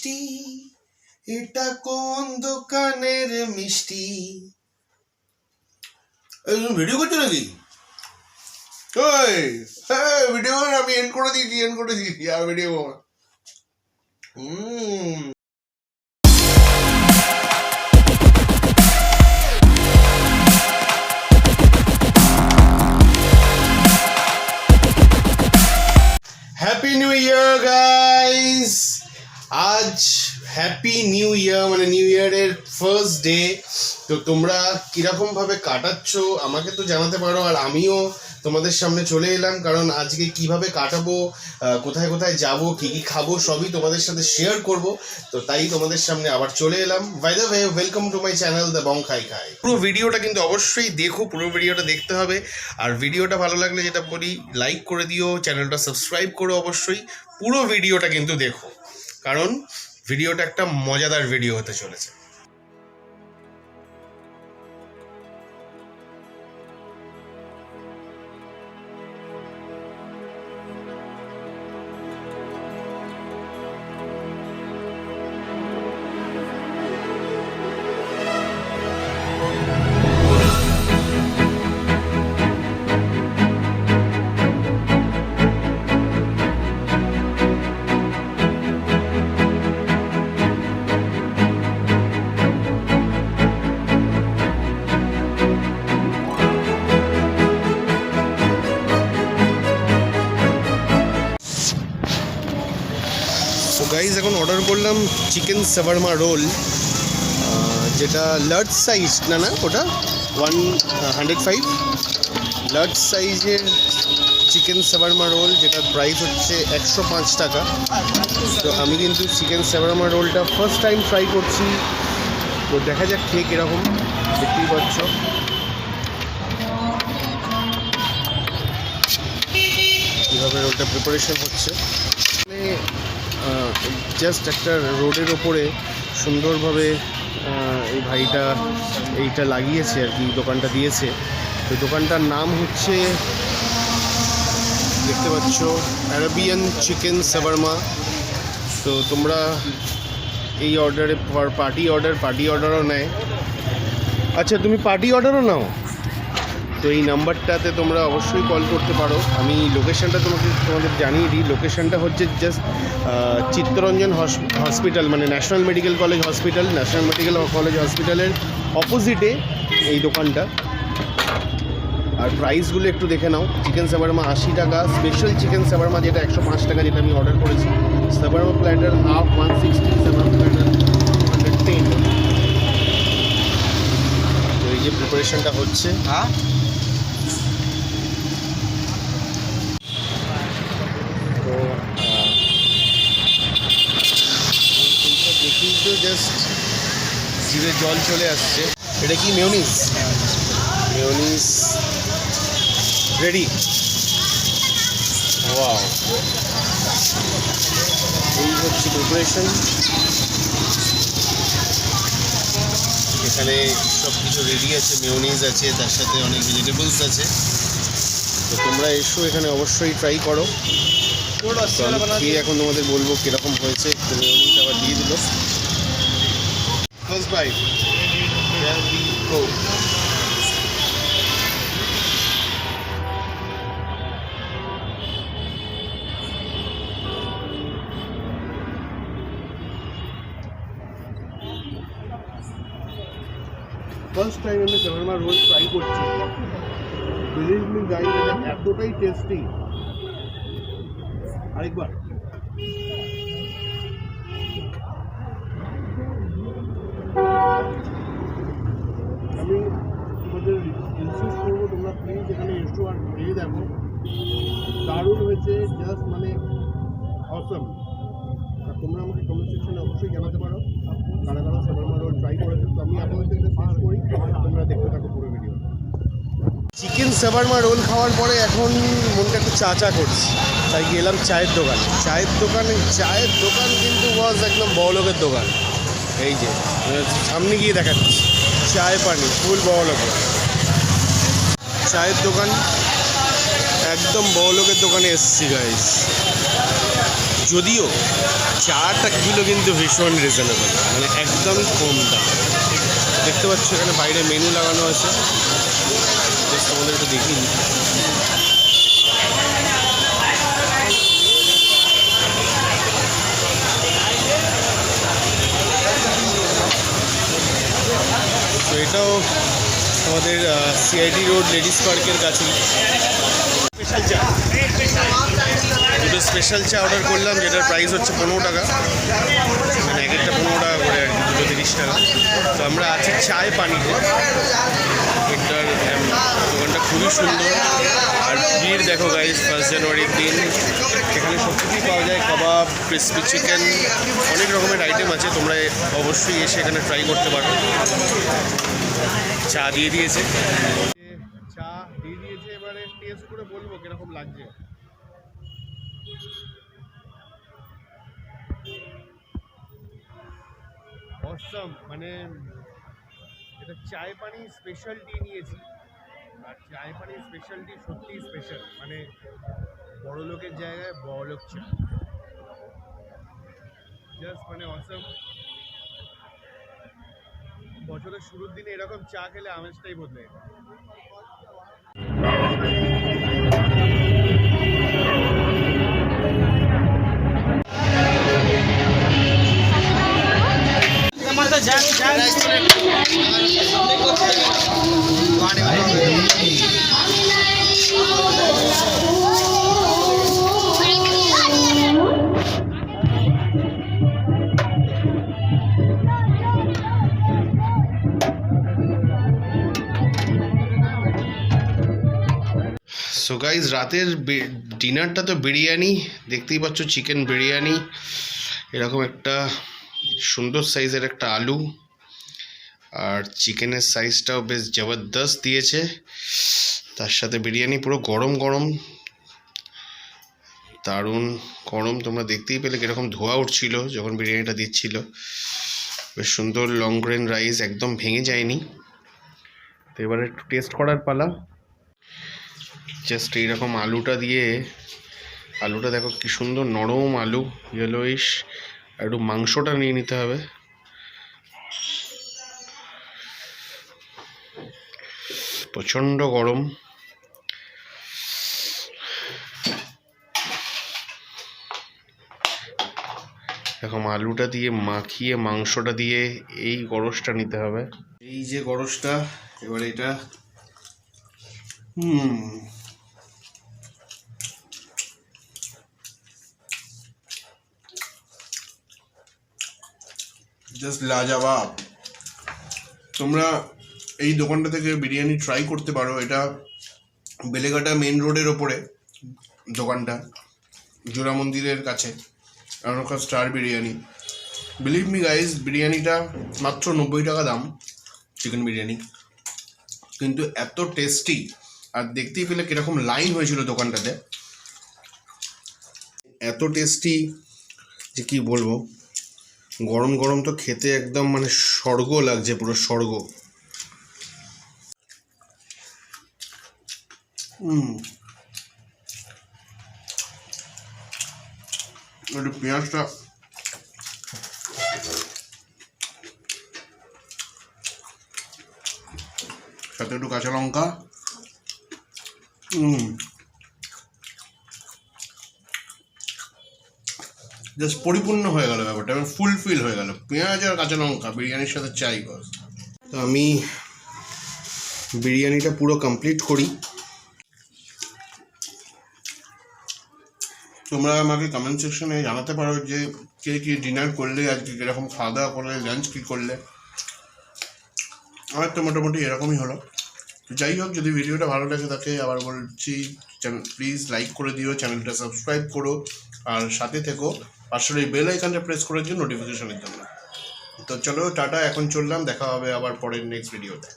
বৃষ্টি, এটা কোন দোকানের মিষ্টি। ভিডিও করছো নাকি? ভিডিও আমি এন্ড করে দিয়েছি আর video. Happy new year guys. আজ হ্যাপি নিউ ইয়ার, মানে নিউ ইয়ারের ফার্স্ট ডে। তো তোমরা কিরকম ভাবে কাটাচ্ছ আমাকে তো জানাতে পারো, আর আমিও তোমাদের সামনে চলে এলাম, কারণ আজকে কিভাবে কাটাবো, কোথায় কোথায় যাব, কি কি খাবো, সবই তোমাদের সাথে শেয়ার করব। তো তাই তোমাদের সামনে আবার চলে এলাম। By the way, welcome to my channel the Bong Khai Khai. পুরো ভিডিওটা কিন্তু অবশ্যই দেখো, পুরো ভিডিওটা দেখতে হবে। আর ভিডিওটা ভালো লাগলে যেটা বলি, লাইক করে দিও, চ্যানেলটা সাবস্ক্রাইব করো অবশ্যই। পুরো ভিডিওটা কিন্তু দেখো, কারণ ভিডিওটা একটা মজাদার ভিডিও হতে চলেছে। তো গাইজ এখন অর্ডার করলাম চিকেন শাওয়ারমা রোল, যেটা লার্জ সাইজ, না ওটা 105 লার্জ সাইজের চিকেন শাওয়ারমা রোল, যেটার প্রাইস হচ্ছে 105 টাকা। তো আমি কিন্তু চিকেন শাওয়ারমা রোলটা ফার্স্ট টাইম ট্রাই করছি, তো দেখা যাক খেয়ে কীরকম। দেখতেই পাচ্ছ কীভাবে রোলটা প্রিপারেশন হচ্ছে। জাস্ট একটা রোডের ওপরে সুন্দরভাবে এই ভাইটা এইটা লাগিয়েছে আর কি, দোকানটা দিয়েছে। তো দোকানটার নাম হচ্ছে, দেখতে পাচ্ছ, আরাবিয়ান চিকেন শাওয়ারমা। তো তোমরা এই অর্ডারে পার্টি অর্ডারও নেয়। আচ্ছা, তুমি পার্টি অর্ডারও নাও? তো এই নাম্বারটাতে তোমরা অবশ্যই কল করতে পারো। আমি লোকেশানটা তোমাদের জানিয়ে দিই। লোকেশানটা হচ্ছে জাস্ট চিত্তরঞ্জন হসপিটাল, মানে ন্যাশনাল মেডিকেল কলেজ হসপিটালের অপোজিটে এই দোকানটা। আর প্রাইসগুলো একটু দেখে নাও। চিকেন শাওয়ারমা 80 টাকা, স্পেশাল চিকেন শাওয়ারমা যেটা 105 টাকা, যেটা আমি অর্ডার করেছি। Shawarma platter half 160, shawarma platter 110। তো এই যে প্রিপারেশনটা হচ্ছে, দেখি তো জাস্ট জিভে জল চলে আসছে। এটা কি মেয়োনিজ রেডি। ওয়াও, এই হচ্ছে প্রিপারেশন। এখানে সব কিছু রেডি আছে, মেয়োনিজ আছে, তার সাথে অনেক ভেজিটেবলস আছে। তো তোমরা এসো এখানে, অবশ্যই ট্রাই করো। খেয়ে এখন তোমাদের বলবো কীরকম হয়েছে। তো মেয়োনিজ আবার দিয়ে দিল। First bite, there we go. First time আমি শাওয়ারমা রোল ট্রাই করছি। বিলিভ মি গাইস, এটা এতটাই টেস্টি। আরেকবার আমি তোমাদের ইনসিস্ট করবো, তোমরা প্লিজ এখানে এসো আর খেয়ে দেখো। দারুণ হয়েছে, জাস্ট মানে অসম। আর তোমরা আমাকে কমেন্ট সেকশনে অবশ্যই জানাতে পারো কারা কারা শাওয়ারমা রোল ট্রাই করেছো। তো আমি আপনাদের এটা শেষ করি, তোমরা দেখতে থাকো পুরো ভিডিও। চিকেন শাওয়ারমা রোল খাওয়ার পরে এখন মনটা একটু চা করছি, তাই গেলাম চায়ের দোকানে। চায়ের দোকান কিন্তু ওয়াজ একদম বড়লোকের দোকান। এই যে সামনে গিয়ে দেখাচ্ছি, চায় পানি ফুল বড়লোকের চায়ের দোকান, একদম বড়লোকের দোকানে এসেছি গাইস। যদিও চাটা কিলো কিন্তু ভীষণ রিজনেবল, মানে একদম কম দাম। দেখতে পাচ্ছ এখানে বাইরে মেনু লাগানো আছে, তোমাদের একটু দেখিয়ে দিই। তো এটাও আমাদের সিআইডি রোড লেডিস পার্কের কাছেই। স্পেশাল চা, দুটো স্পেশাল চা অর্ডার করলাম, যেটার প্রাইস হচ্ছে 15 টাকা, মানে এক একটা 15 টাকা করে আর কি, দুটো 30 টাকা। তো আমরা আছি চায় পানিতে। এটার দোকানটা খুবই সুন্দর, আর ভিড় দেখো গাইস 1 জানুয়ারির দিন। এখানে সব কিছুই পাওয়া যায়, কাবাব, ক্রিসপি চিকেন, অনেক রকমের আইটেম আছে। তোমরা অবশ্যই এসে এখানে ট্রাই করতে পারো। চা দিয়ে দিয়েছে, এবারে টেস্ট করে বলবো কিরকম লাগছে। অসম, মানে এটা চায় পানি স্পেশাল টি নিয়েছি, আর চায় পানি স্পেশাল টি সত্যিই স্পেশাল, মানে বড় লোকের জায়গায় বড় লোক চা, জাস্ট মানে অসম। বছরের শুরুর দিনে এরকম চা খেলে আমেজটাই বদলে। সো গাইজ, রাতের ডিনারটা তো বিরিয়ানি, দেখতেই পাচ্ছ চিকেন বিরিয়ানি, এরকম একটা সুন্দর সাইজের একটা আলু, আর চিকেনের সাইজটাও বেশ জবরদস্ত দিয়েছে। তার সাথে বিরিয়ানি পুরো গরম গরম, দারুণ গরম। তোমরা দেখতেই পেলে কীরকম ধোয়া উঠছিল যখন বিরিয়ানিটা দিচ্ছিল। বেশ সুন্দর লং গ্রেন রাইস, একদম ভেঙে যায়নি। তো এবারে একটু টেস্ট করার পালা। জাস্ট এইরকম আলুটা দিয়ে, আলুটা দেখো কি সুন্দর নরম আলু, ইয়েলোইশ। আর একটু মাংসটা নিয়ে নিতে হবে। প্রচণ্ড গরম। এরকম আলুটা দিয়ে মাখিয়ে মাংসটা দিয়ে এই গরসটা নিতে হবে। এই যে গরসটা, এবার এটা জাস্ট লাজবাব। তোমরা এই দোকানটা থেকে বিরিয়ানি ট্রাই করতে পারো। এটা বেলেঘাটা মেন রোডের ওপরে দোকানটা, জোড়া মন্দিরের কাছে, Anoka star biryani. Believe me guys, বিরিয়ানিটা মাত্র 90 টাকা দাম, চিকেন বিরিয়ানি, কিন্তু এত টেস্টি। আর দেখতেই পেলে কীরকম লাইন হয়েছিল দোকানটাতে, এত টেস্টি যে কি বলবো। গরম গরম তো খেতে একদম মানে স্বর্গ লাগছে, পুরো স্বর্গ। একটু পেঁয়াজটা সাথে একটু কাঁচা লঙ্কা, জাস্ট পরিপূর্ণ হয়ে গেল ব্যাপারটা, এবং ফুলফিল হয়ে গেল। পেঁয়াজ আর কাঁচা লঙ্কা বিরিয়ানির সাথে চাই বাস। তো আমি বিরিয়ানিটা পুরো কমপ্লিট করি। তোমরা আমাকে কমেন্ট সেকশনে জানাতে পারো যে কে কী ডিনার করলে, আজকে কীরকম খাওয়া দাওয়া করলে, লাঞ্চ কী করলে। আমার তো মোটামুটি এরকমই হলো। যাই হোক, যদি ভিডিওটা ভালো লাগে তাকে আবার বলছি, প্লিজ লাইক করে দিও, চ্যানেলটা সাবস্ক্রাইব করো, আর সাথে থেকো পাশের এই বেল আইকনটা প্রেস করে দিও নোটিফিকেশনের জন্য। তো চলো টাটা, এখন চললাম, দেখা হবে আবার পরের নেক্সট ভিডিওতে।